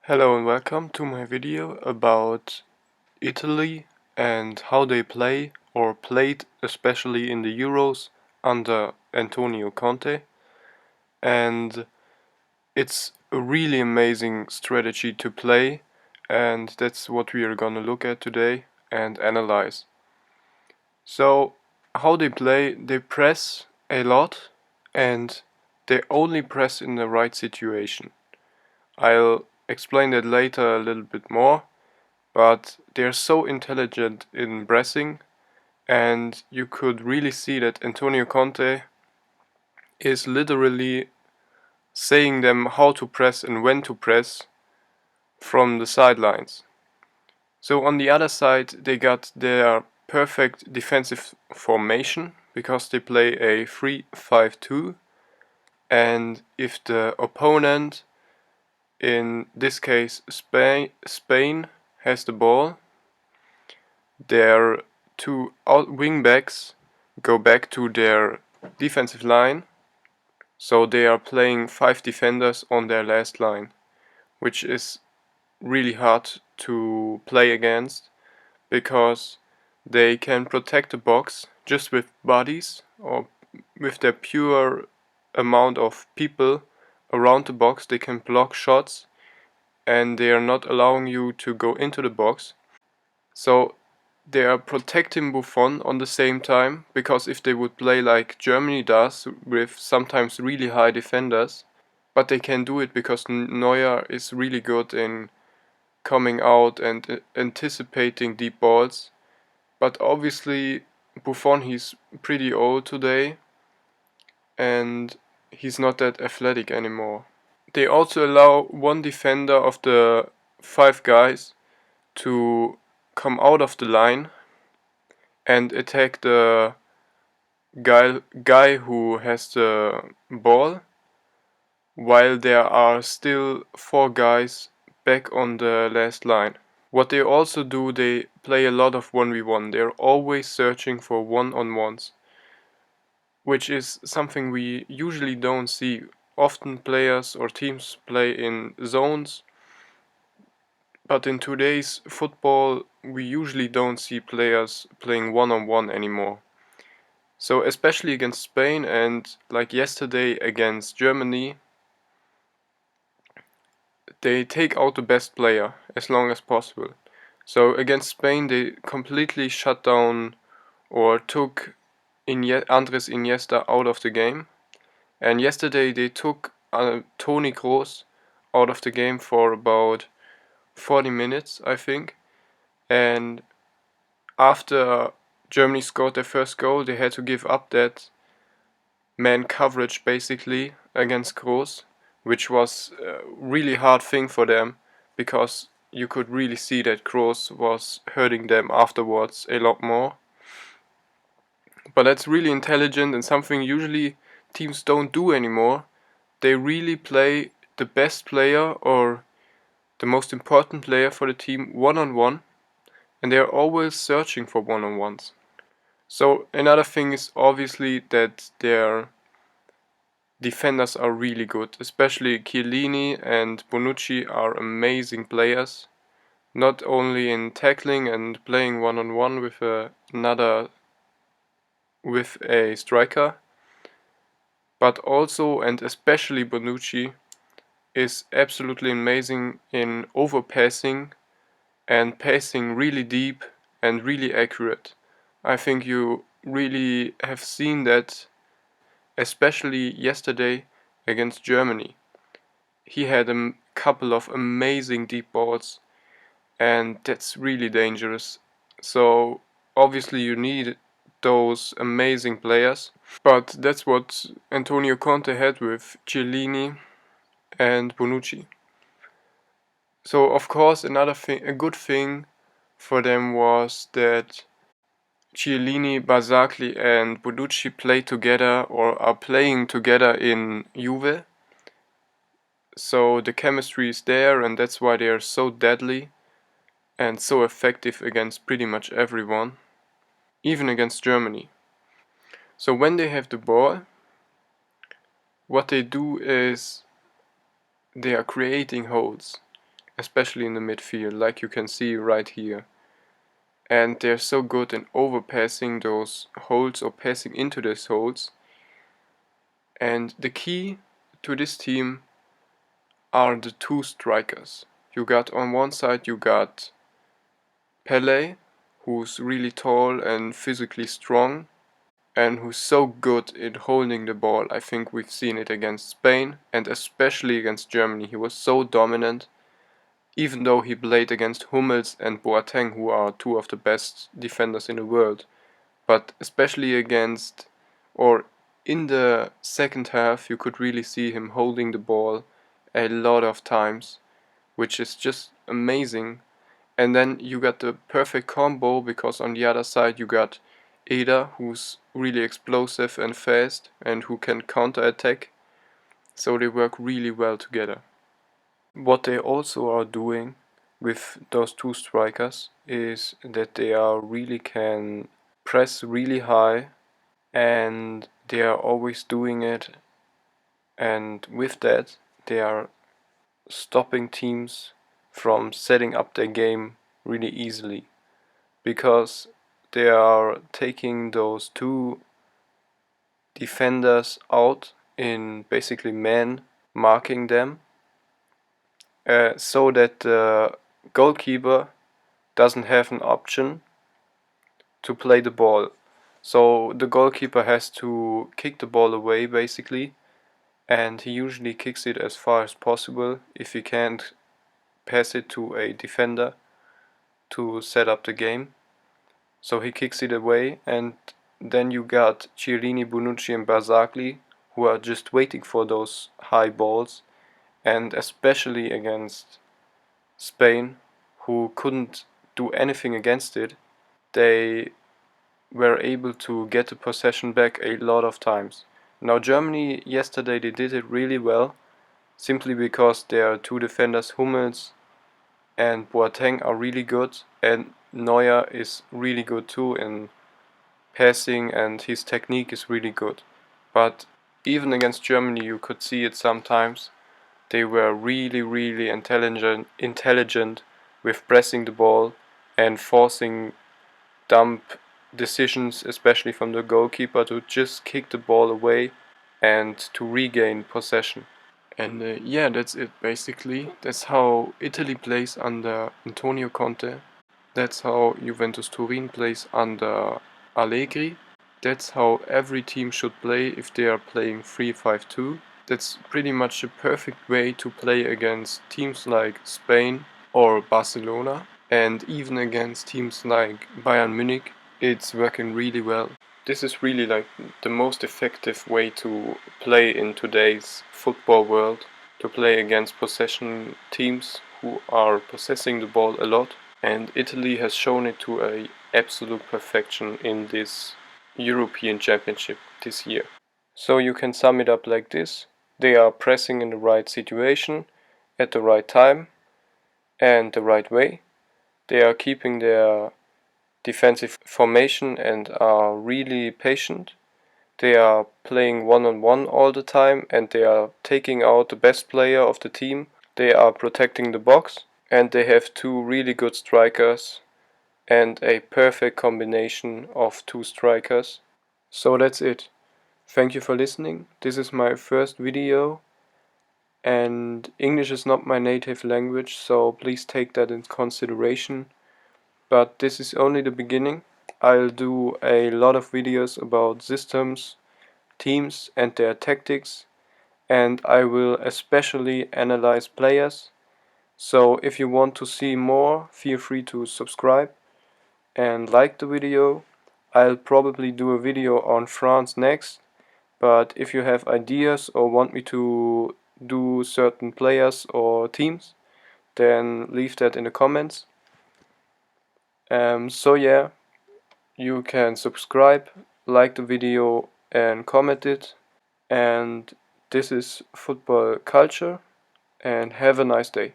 Hello and welcome to my video about Italy and how they play or played, especially in the Euros under Antonio Conte. And it's a really amazing strategy to play, and that's what we are gonna look at today and analyze. So, how they play, they press a lot and they only press in the right situation. I'll explain that later a little bit more. But they're so intelligent in pressing, and you could really see that Antonio Conte is literally saying them how to press and when to press from the sidelines. So on the other side, they got their perfect defensive formation because they play a 3-5-2, and if the opponent, in this case Spain has the ball, their two wing backs go back to their defensive line, so they are playing 5 defenders on their last line, which is really hard to play against because they can protect the box just with bodies or with their pure amount of people around the box. They can block shots and they are not allowing you to go into the box. So they are protecting Buffon on the same time, because if they would play like Germany does with sometimes really high defenders, but they can do it because Neuer is really good in coming out and anticipating deep balls. But obviously Buffon, he's pretty old today and he's not that athletic anymore. They also allow one defender of the 5 guys to come out of the line and attack the guy who has the ball, while there are still 4 guys back on the last line. What they also do, they play a lot of 1v1. They're always searching for one-on-ones, which is something we usually don't see. Often players or teams play in zones, but in today's football we usually don't see players playing one-on-one anymore. So especially against Spain and like yesterday against Germany, they take out the best player as long as possible. So against Spain they completely shut down or took Andres Iniesta out of the game. And yesterday they took Toni Kroos out of the game for about 40 minutes, I think. And after Germany scored their first goal, they had to give up that man coverage basically against Kroos, which was a really hard thing for them because you could really see that Kroos was hurting them afterwards a lot more. But that's really intelligent and something usually teams don't do anymore. They really play the best player or the most important player for the team one-on-one, and they are always searching for one-on-ones. So another thing is obviously that their defenders are really good, especially Chiellini and Bonucci are amazing players, not only in tackling and playing one-on-one with a striker, but also and especially Bonucci is absolutely amazing in overpassing and passing really deep and really accurate. I think you really have seen that, especially yesterday against Germany. He had a couple of amazing deep balls, and that's really dangerous. So obviously you need those amazing players, but that's what Antonio Conte had with Chiellini and Bonucci. So of course another thing, a good thing for them was that Chiellini, Barzagli and Bonucci play together or are playing together in Juve. So the chemistry is there, and that's why they are so deadly and so effective against pretty much everyone, even against Germany. So when they have the ball, what they do is they are creating holes. especially in the midfield, like you can see right here. And they're so good in overpassing those holes or passing into those holes. And the key to this team are the two strikers. You got on one side, you got Pele, who's really tall and physically strong, and who's so good in holding the ball. I think we've seen it against Spain and especially against Germany. He was so dominant, even though he played against Hummels and Boateng, who are two of the best defenders in the world. But especially against, or in the second half, you could really see him holding the ball a lot of times, which is just amazing. And then you got the perfect combo because on the other side you got Eder, who's really explosive and fast and who can counter-attack. So they work really well together. What they also are doing with those two strikers is that they are really can press really high, and they are always doing it, and with that they are stopping teams from setting up their game really easily, because they are taking those two defenders out in basically man marking them, so that the goalkeeper doesn't have an option to play the ball. So the goalkeeper has to kick the ball away basically, and he usually kicks it as far as possible if he can't pass it to a defender to set up the game. So he kicks it away, and then you got Chiellini, Bonucci and Barzagli, who are just waiting for those high balls, and especially against Spain, who couldn't do anything against it, they were able to get the possession back a lot of times. Now Germany yesterday they did it really well, simply because their two defenders Hummels and Boateng are really good, and Neuer is really good too in passing, and his technique is really good. But even against Germany you could see it sometimes. They were really intelligent with pressing the ball and forcing dumb decisions, especially from the goalkeeper, to just kick the ball away and to regain possession. And yeah, that's it basically. That's how Italy plays under Antonio Conte. That's how Juventus Turin plays under Allegri. That's how every team should play if they are playing 3-5-2. That's pretty much the perfect way to play against teams like Spain or Barcelona, and even against teams like Bayern Munich. It's working really well. This is really like the most effective way to play in today's football world, to play against possession teams who are possessing the ball a lot. And Italy has shown it to a absolute perfection in this European Championship this year. So you can sum it up like this: they are pressing in the right situation, at the right time, and the right way. They are keeping their defensive formation and are really patient. They are playing one-on-one all the time, and they are taking out the best player of the team. They are protecting the box, and they have two really good strikers and a perfect combination of two strikers. So that's it. Thank you for listening. This is my first video, and English is not my native language, so please take that in consideration. But this is only the beginning. I'll do a lot of videos about systems, teams and their tactics, and I will especially analyze players. So if you want to see more, feel free to subscribe and like the video. I'll probably do a video on France next, but if you have ideas or want me to do certain players or teams, then leave that in the comments. So yeah, you can subscribe, like the video and comment it. And this is Football Culture, and have a nice day.